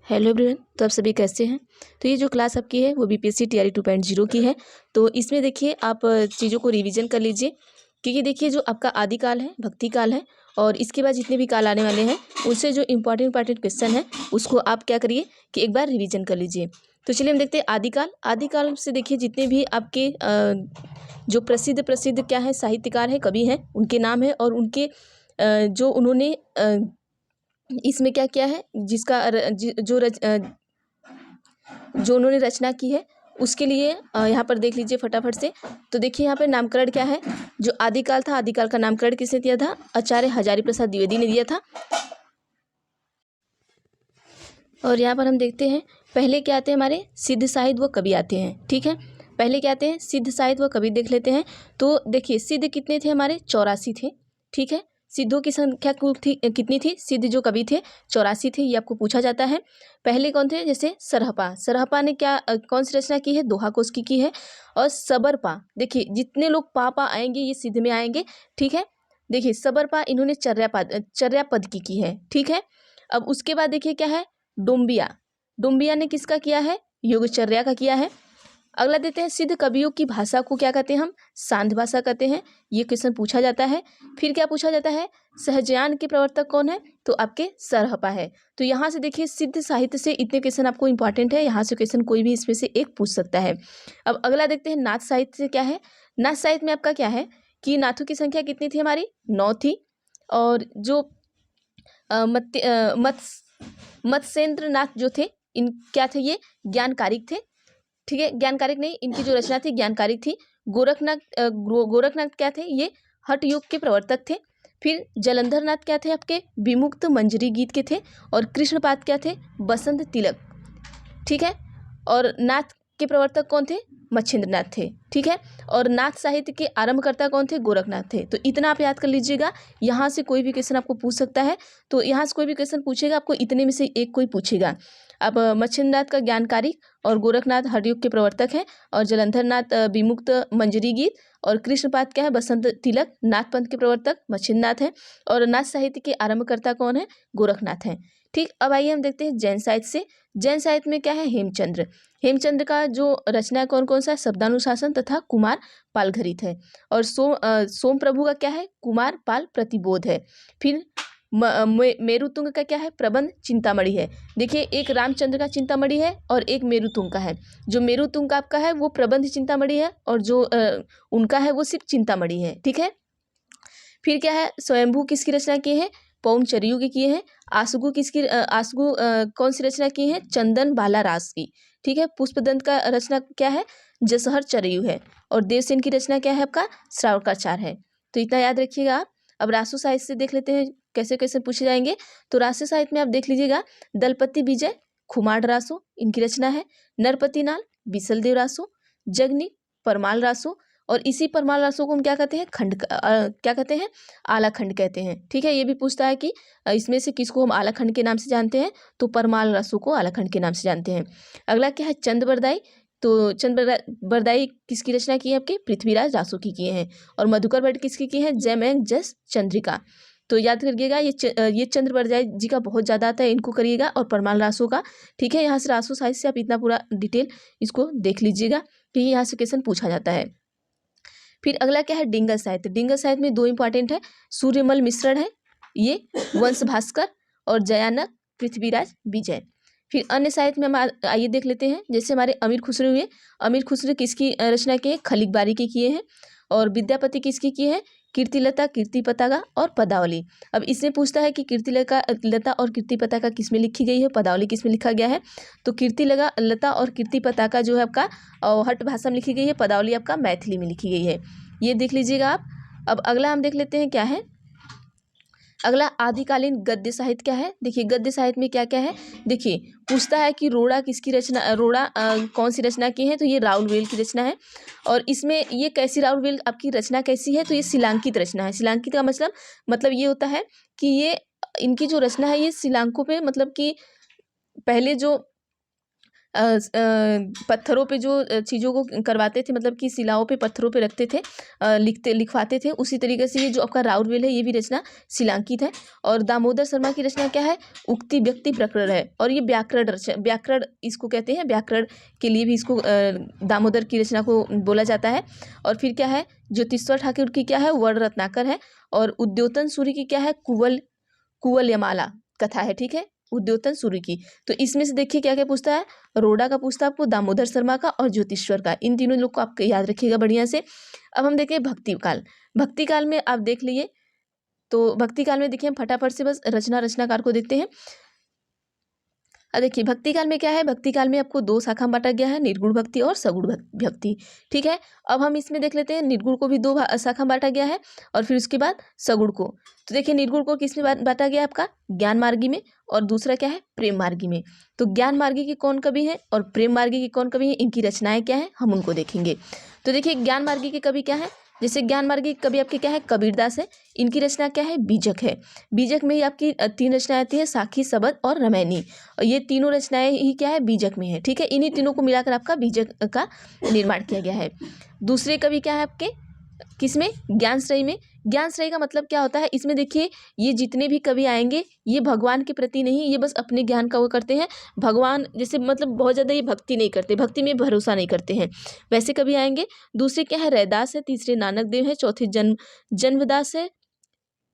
Hello everyone, तो आप सभी कैसे हैं। तो ये जो क्लास आपकी है वो बीपीएससी टीआरई 2.0 की है। तो इसमें देखिए आप चीज़ों को रिवीजन कर लीजिए, क्योंकि देखिए जो आपका आदि काल है, भक्ति काल है, और इसके बाद जितने भी काल आने वाले हैं उससे जो इंपॉर्टेंट क्वेश्चन है उसको आप क्या करिए कि एक बार रिवीजन कर लीजिए। तो चलिए हम देखते हैं आदिकाल। आदिकाल से देखिए जितने भी आपके जो प्रसिद्ध क्या है साहित्यकार है, कवि हैं, उनके नाम है और उनके जो उन्होंने इसमें क्या किया है, जिसका जो उन्होंने रचना की है उसके लिए यहाँ पर देख लीजिए फटाफट से। तो देखिए यहाँ पर नामकरण क्या है, जो आदिकाल था, आदिकाल का नामकरण किसने दिया था, आचार्य हजारी प्रसाद द्विवेदी ने दिया था। और यहाँ पर हम देखते हैं पहले क्या आते हैं, हमारे सिद्ध साहित्य व कवि आते हैं। ठीक है, पहले क्या आते हैं, सिद्ध साहित्य व कवि देख लेते हैं। तो देखिए सिद्ध कितने थे, हमारे 84 थे। ठीक है, सिद्धों की संख्या कुल थी कितनी थी, सिद्ध जो कवि थे 84 थे, ये आपको पूछा जाता है। पहले कौन थे, जैसे सरहपा ने क्या कौन सी रचना की है, दोहा कोश की है। और सबरपा, देखिए जितने लोग पा आएंगे ये सिद्ध में आएंगे। ठीक है, देखिए सबरपा इन्होंने चर्यापद की है। ठीक है, अब उसके बाद देखिए क्या है, डुम्बिया ने किसका किया है, योगचर्या का किया है। अगला देते हैं, सिद्ध कवियों की भाषा को क्या कहते हैं, हम सांध्य भाषा कहते हैं। ये क्वेश्चन पूछा जाता है। फिर क्या पूछा जाता है, सहजयान के प्रवर्तक कौन है, तो आपके सरहपा है। तो यहाँ से देखिए सिद्ध साहित्य से इतने क्वेश्चन आपको इंपॉर्टेंट है, यहाँ से क्वेश्चन कोई भी इसमें से एक पूछ सकता है। अब अगला देखते हैं, नाथ साहित्य से क्या है। नाथ साहित्य में आपका क्या है कि नाथों की संख्या कितनी थी, हमारी 9 थी। और जो मत्स्येंद्र नाथ जो थे, इन क्या थे, ये ज्ञानकारिक थे। ठीक है, ज्ञानकारिक नहीं, इनकी जो रचना थी ज्ञानकारिक थी। गोरखनाथ क्या थे, ये हठ योग के प्रवर्तक थे। फिर जलंधर नाथ क्या थे, आपके विमुक्त मंजरी गीत के थे। और कृष्णपाद क्या थे, बसंत तिलक। ठीक है, और नाथ के प्रवर्तक कौन थे, मच्छिंद्र नाथ थे। ठीक है, और नाथ साहित्य के आरंभकर्ता कौन थे, गोरखनाथ थे। तो इतना आप याद कर लीजिएगा, यहाँ से कोई भी क्वेश्चन आपको पूछ सकता है। तो यहाँ से कोई भी क्वेश्चन पूछेगा आपको, इतने में से एक कोई पूछेगा। अब मच्छिंद्र नाथ का ज्ञानकारिक, और गोरखनाथ हठयोग के प्रवर्तक हैं, और जलंधर नाथ विमुक्त मंजरी गीत, और कृष्णपाद क्या है, बसंत तिलक। नाथ पंथ के प्रवर्तक मच्छिंद्र नाथ हैं, और नाथ साहित्य के आरंभकर्ता कौन है, गोरखनाथ हैं। ठीक, अब आइए हम देखते हैं जैन साहित्य से। जैन साहित्य में क्या है, हेमचंद्र का जो रचना कौन कौन सा है, शब्दानुशासन तथा कुमार पालघरित है। और सोम प्रभु का क्या है, कुमार पाल प्रतिबोध है। फिर मेरुतुंग का क्या है, प्रबंध चिंतामणि है। देखिए एक रामचंद्र का चिंतामणि है और एक मेरुतुंग का है। जो मेरुतुंग का आपका है वो प्रबंध चिंतामणि है, और जो उनका है वो सिर्फ चिंतामणि है। ठीक है, फिर क्या है, स्वयंभू किसकी रचना किए हैं, पौम चरियू के किए हैं। आसगु कौन सी रचना की है, चंदन बाला रास की। ठीक है, पुष्पदंत का रचना क्या है, जसहर चरियू है। और देवसेन की रचना क्या है, आपका श्रावकाचार है। तो इतना याद रखिएगा आप। अब रासो साहित्य से देख लेते हैं कैसे कैसे पूछे जाएंगे। तो रासो साहित्य में आप देख लीजिएगा, दलपति विजय खुमाड रासो इनकी रचना है। नरपति नाल बिसल देव रासो, जगनी परमाल रासो। और इसी परमाल रासो को हम क्या कहते हैं, क्या कहते हैं, आला खंड कहते हैं। ठीक है, ये भी पूछता है कि इसमें से किसको हम आला खंड के नाम से जानते हैं, तो परमाल रासो को आला खंड के नाम से जानते हैं। अगला क्या है, चंद बरदाई। तो चंद बरदाई किसकी रचना की है, आपके पृथ्वीराज रासो की किए हैं। और मधुकर भट्ट किसकी की है, जयमैन जस चंद्रिका। तो याद करिएगा, ये चंद्र बरदाई जी का बहुत ज़्यादा आता है, इनको करिएगा, और परमाल रासो का। ठीक है, यहाँ से रासो साहित्य से आप इतना पूरा डिटेल इसको देख लीजिएगा कि यहाँ से क्वेश्चन पूछा जाता है। फिर अगला क्या है, डिंगल साहित्य। डिंगल साहित्य में 2 इंपॉर्टेंट है, सूर्यमल मिश्रण है, ये वंश भास्कर, और जयानक पृथ्वीराज विजय। फिर अन्य साहित्य में हम आइए देख लेते हैं, जैसे हमारे अमीर खुसरो हुए। अमीर खुसरो किसकी रचना की है, खलीक बारी की किए हैं। और विद्यापति किसकी की है, कीर्तिलता, कीर्ति पताका और पदावली। अब इसमें पूछता है कि कीर्तिलता और कीर्ति पताका किस में लिखी गई है, पदावली किस में लिखा गया है। तो कीर्तिलता और कीर्ति पताका जो है आपका हट भाषा में लिखी गई है, पदावली आपका मैथिली में लिखी गई है। ये देख लीजिएगा आप। अब अगला हम देख लेते हैं क्या है, अगला आदिकालीन गद्य साहित्य क्या है। देखिए गद्य साहित्य में क्या क्या है, देखिए पूछता है कि रोड़ा किसकी रचना, कौन सी रचना की है, तो ये राउल वेल की रचना है। और इसमें ये कैसी राउल वेल आपकी रचना कैसी है, तो ये शिलांकित रचना है। शिलांकित का मतलब ये होता है कि ये इनकी जो रचना है ये शिलांकों पे, मतलब कि पहले जो पत्थरों पे जो चीज़ों को करवाते थे, मतलब कि शिलाओं पे पत्थरों पे रखते थे, लिखवाते थे, उसी तरीके से ये जो आपका राउरवेल है ये भी रचना शिलांकित है। और दामोदर शर्मा की रचना क्या है, उक्ति व्यक्ति प्रकरण है, और ये व्याकरण इसको कहते हैं, व्याकरण के लिए भी इसको दामोदर की रचना को बोला जाता है। और फिर क्या है, ज्योतिश्वर ठाकुर की क्या है, वर्ण रत्नाकर है। और उद्योतन सूर्य की क्या है, कुवल यमाला कथा है, ठीक है, उद्योतन सूर्य की। तो इसमें से देखिए क्या क्या पूछता है, रोडा का पूछता है आपको, दामोदर शर्मा का और ज्योतिश्वर का, इन तीनों लोग को आपको याद रखिएगा बढ़िया से। अब हम देखें भक्ति काल। भक्ति काल में आप देख लिए, तो भक्ति काल में देखिए हम फटाफट से बस रचनाकार को देखते हैं। अब देखिए भक्ति काल में क्या है, भक्ति काल में आपको दो शाखा में बांटा गया है, निर्गुण भक्ति और सगुण भक्ति, ठीक है। अब हम इसमें देख लेते हैं, निर्गुण को भी दो शाखा में बांटा गया है, और फिर उसके बाद सगुण को। तो देखिए निर्गुण को किस में बांटा गया है, आपका ज्ञान मार्गी में, और दूसरा क्या है, प्रेम मार्गी में। तो ज्ञान मार्गी की कौन कवि है और प्रेम मार्गी की कौन कवि है, इनकी रचनाएं क्या है, हम उनको देखेंगे। तो देखिए ज्ञान मार्गी के कवि क्या है, जैसे ज्ञान मार्गी के कवि आपके क्या है, कबीरदास है। इनकी रचना क्या है, बीजक है। बीजक में ही आपकी तीन रचनाएं आती है, साखी, सबद और रामायणी, और ये तीनों रचनाएं ही क्या है, बीजक में है, ठीक है। इन्हीं तीनों को मिलाकर आपका बीजक का निर्माण किया गया है। दूसरे कवि क्या है आपके, किसमें, ज्ञानश्रेय में। ज्ञानश्रेय का मतलब क्या होता है, इसमें देखिए ये जितने भी कवि आएंगे ये भगवान के प्रति नहीं, ये बस अपने ज्ञान का वो करते हैं, भगवान जैसे मतलब बहुत ज़्यादा ये भक्ति नहीं करते, भक्ति में भरोसा नहीं करते हैं, वैसे कवि आएंगे। दूसरे क्या है, रैदास है। तीसरे नानक देव है। चौथे जन्मदास है।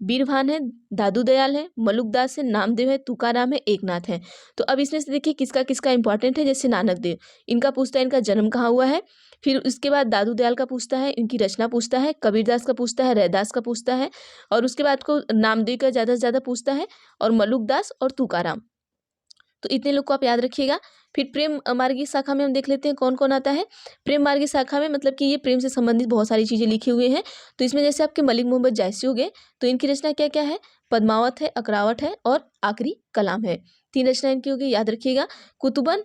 बीरभान है। दादू दयाल है। मलुकदास है। नामदेव है। तुकाराम है। एकनाथ है। तो अब इसमें से देखिए किसका किसका इंपॉर्टेंट है, जैसे नानक देव, इनका पूछता है इनका जन्म कहाँ हुआ है, फिर उसके बाद दादू दयाल का पूछता है, इनकी रचना पूछता है, कबीरदास का पूछता है, रैदास का पूछता है, और उसके बाद को नामदेव का ज़्यादा से ज़्यादा पूछता है, और मलुकदास और तुकाराम। तो इतने लोग को आप याद रखिएगा। फिर प्रेम मार्गी शाखा में हम देख लेते हैं कौन कौन आता है। प्रेम मार्गी शाखा में मतलब कि ये प्रेम से संबंधित बहुत सारी चीज़ें लिखी हुई हैं। तो इसमें जैसे आपके मलिक मोहम्मद जायसी हो गए, तो इनकी रचना क्या क्या है, पद्मावत है, अकरावट है और आखिरी कलाम है। तीन रचना इनकी होगी, याद रखिएगा। कुतुबन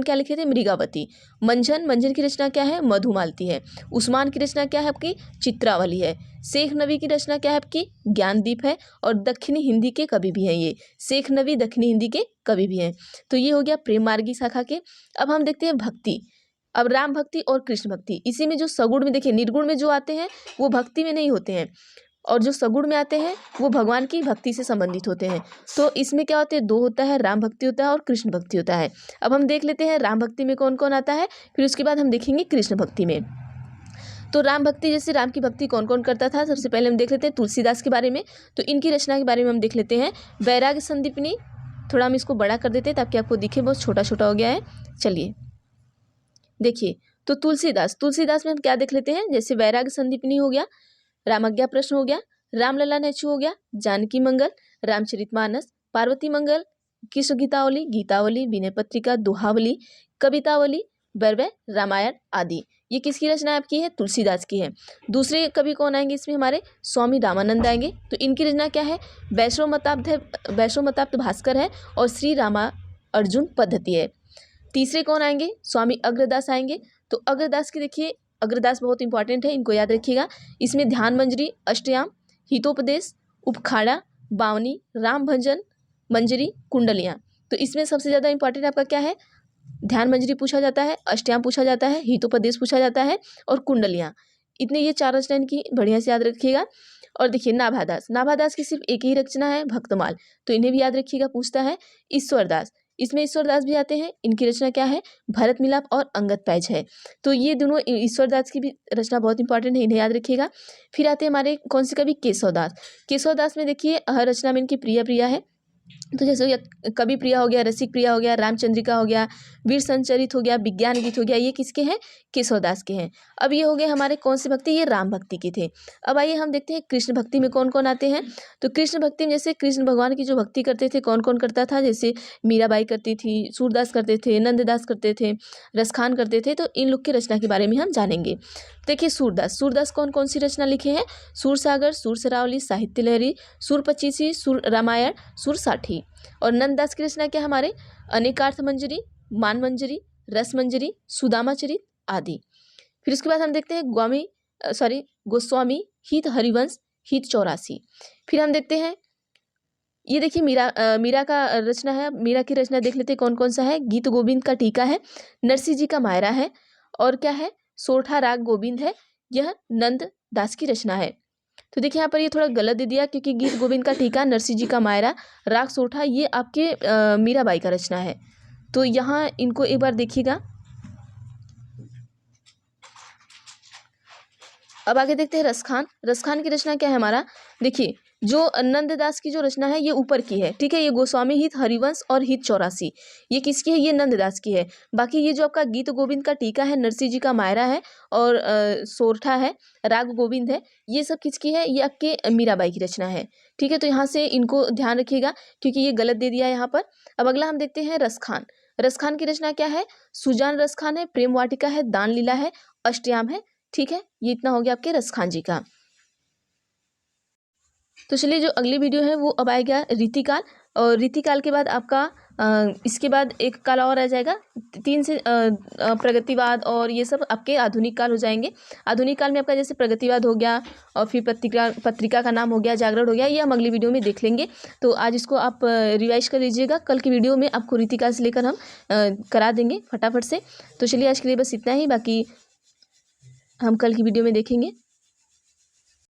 क्या लिखे थे, मृगावती। मंझन की रचना क्या है, मधुमालती है। उस्मान की रचना क्या है आपकी, चित्रावली है। शेख नबी की रचना क्या है आपकी, ज्ञानदीप है। और दक्षिणी हिंदी के कवि भी हैं ये, शेख नबी दक्षिणी हिंदी के कवि भी हैं। तो ये हो गया प्रेम मार्गी शाखा के। अब हम देखते हैं भक्ति। अब राम भक्ति और कृष्ण भक्ति, इसी में जो सगुण में देखिए, निर्गुण में जो आते हैं वो भक्ति में नहीं होते हैं, और जो सगुण में आते हैं वो भगवान की भक्ति से संबंधित होते हैं। तो इसमें क्या होते हैं, दो होता है, राम भक्ति होता है और कृष्ण भक्ति होता है। अब हम देख लेते हैं राम भक्ति में कौन कौन आता है, फिर उसके बाद हम देखेंगे कृष्ण भक्ति में। तो राम भक्ति, जैसे राम की भक्ति कौन कौन करता था, सबसे पहले हम देख लेते हैं तुलसीदास के बारे में। तो इनकी रचना के बारे में हम देख लेते हैं। वैराग्य संदीपनी, थोड़ा हम इसको बड़ा कर देते हैं ताकि आपको दिखे, बहुत छोटा छोटा हो गया है। चलिए देखिए, तो तुलसीदास में हम क्या देख लेते हैं, जैसे वैराग्य संदीपनी हो गया, रामज्ञा प्रश्न हो गया, रामलला नेचू हो गया, जानकी मंगल, रामचरितमानस, पार्वती मंगल, कृष्ण गीतावली, विनय पत्रिका, दोहावली, कवितावली, वैरवै, रामायण आदि। ये किसकी रचना आपकी है, तुलसीदास की है। दूसरे कवि कौन आएंगे इसमें, हमारे स्वामी रामानंद आएंगे। तो इनकी रचना क्या है, वैष्णव मताब्ध भास्कर है और श्री रामा अर्जुन पद्धति है। तीसरे कौन आएंगे, स्वामी अग्रदास आएंगे। तो अग्रदास की देखिए, अग्रदास बहुत इंपॉर्टेंट है, इनको याद रखिएगा। इसमें ध्यान मंजरी, अष्टयाम, हितोपदेश, उपखाड़ा, बावनी, राम भंजन, मंजरी, कुंडलियाँ। तो इसमें सबसे ज़्यादा इंपॉर्टेंट आपका क्या है, ध्यान मंजरी पूछा जाता है, अष्टयाम पूछा जाता है, हितोपदेश पूछा जाता है और कुंडलियाँ। इतने ये चार रचना इनकी बढ़िया से याद रखिएगा। और देखिए नाभादास की सिर्फ एक ही रचना है, भक्तमाल, तो इन्हें भी याद रखिएगा, पूछता है। ईश्वरदास, इसमें ईश्वरदास भी आते हैं, इनकी रचना क्या है, भरत मिलाप और अंगद पैज है। तो ये दोनों ईश्वरदास की भी रचना बहुत इंपॉर्टेंट है, इन्हें याद रखिएगा। फिर आते हैं हमारे कौन से कवि, केशवदास में देखिए हर रचना में इनकी प्रिया है। तो जैसे कवि प्रिया हो गया, रसिक प्रिया हो गया, रामचंद्रिका हो गया, वीर संचरित हो गया, विज्ञान गीत हो गया, ये किसके हैं, केशवदास के हैं। अब ये हो गए हमारे कौन सी भक्ति, ये राम भक्ति के थे। अब आइए हम देखते हैं कृष्ण भक्ति में कौन कौन आते हैं। तो कृष्ण भक्ति में जैसे कृष्ण भगवान की जो भक्ति करते थे, कौन कौन करता था, जैसे मीराबाई करती थी, सूरदास करते थे, नंददास करते थे, रसखान करते थे। तो इन लोग की रचना के बारे में हम जानेंगे। देखिए सूरदास कौन कौन सी रचना लिखे हैं, सूरसागर, सूरसरावली, साहित्य लहरी, सूर पचीसी, सूर रामायण, सूर साठी। और नंददास की रचना क्या हमारे, अनेकार्थ मंजरी, मान मंजरी, रस मंजरी, सुदामा चरित आदि। फिर उसके बाद हम देखते हैं गोस्वामी हित हरिवंश, हित 84। फिर हम देखते हैं ये देखिए मीरा का रचना है। मीरा की रचना देख लेते हैं कौन कौन सा है। गीत गोविंद का टीका है, नरसिंह जी का मायरा है, और क्या है, सोरठा राग गोविंद है। यह नंद दास की रचना है। तो देखिए यहाँ पर ये थोड़ा गलत दे दिया, क्योंकि गीत गोविंद का टीका, नरसिंह जी का मायरा, राग सोरठा, ये आपके मीराबाई का रचना है। तो यहाँ इनको एक बार देखिएगा। अब आगे देखते हैं रसखान। रसखान की रचना क्या है हमारा, देखिए जो नंददास की जो रचना है ये ऊपर की है, ठीक है। ये गोस्वामी हित हरिवंश और हित 84 ये किसकी है, ये नंददास की है। बाकी ये जो आपका गीत गोविंद का टीका है, नरसिंह जी का मायरा है, और सोरठा है, राग गोविंद है, ये सब किसकी है, ये आपके मीराबाई की रचना है, ठीक है। तो यहाँ से इनको ध्यान रखिएगा, क्योंकि ये गलत दे दिया है यहाँ पर। अब अगला हम देखते हैं रसखान। रसखान की रचना क्या है, सुजान रसखान है, प्रेम वाटिका है, दान लीला है, अष्टयाम है, ठीक है। ये इतना हो गया आपके रसखान जी का। तो चलिए जो अगली वीडियो है वो अब आएगा रीतिकाल, और रीतिकाल के बाद आपका इसके बाद एक काल और आ जाएगा, 3 से प्रगतिवाद, और ये सब आपके आधुनिक काल हो जाएंगे। आधुनिक काल में आपका जैसे प्रगतिवाद हो गया, और फिर पत्रिका का नाम हो गया, जागरण हो गया, ये हम अगली वीडियो में देख लेंगे। तो आज इसको आप रिवाइज कर लीजिएगा, कल की वीडियो में आपको रीतिकाल से लेकर हम करा देंगे फटाफट से। तो चलिए आज के लिए बस इतना ही, बाकी हम कल की वीडियो में देखेंगे।